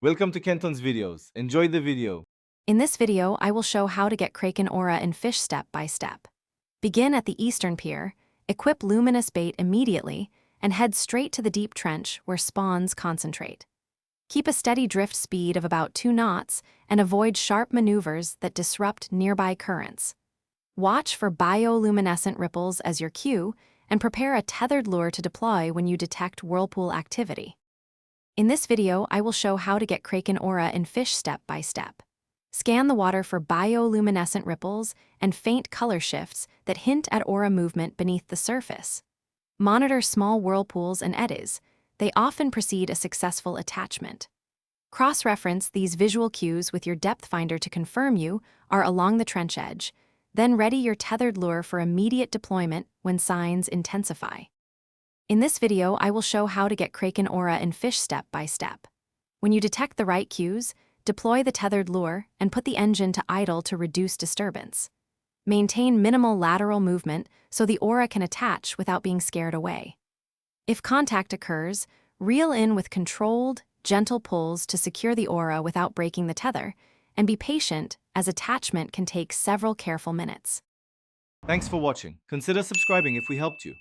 Welcome to Kenton's videos. Enjoy the video. In this video, I will show how to get Kraken Aura in Fisch step by step. Begin at the eastern pier, equip luminous bait immediately, and head straight to the deep trench where spawns concentrate. Keep a steady drift speed of about 2 knots and avoid sharp maneuvers that disrupt nearby currents. Watch for bioluminescent ripples as your cue and prepare a tethered lure to deploy when you detect whirlpool activity. In this video, I will show how to get Kraken Aura in Fisch step by step. Scan the water for bioluminescent ripples and faint color shifts that hint at aura movement beneath the surface. Monitor small whirlpools and eddies. They often precede a successful attachment. Cross-reference these visual cues with your depth finder to confirm you are along the trench edge. Then ready your tethered lure for immediate deployment when signs intensify. In this video, I will show how to get Kraken Aura in Fisch step by step. When you detect the right cues, deploy the tethered lure and put the engine to idle to reduce disturbance. Maintain minimal lateral movement so the aura can attach without being scared away. If contact occurs, reel in with controlled, gentle pulls to secure the aura without breaking the tether, and be patient as attachment can take several careful minutes. Thanks for watching. Consider subscribing if we helped you.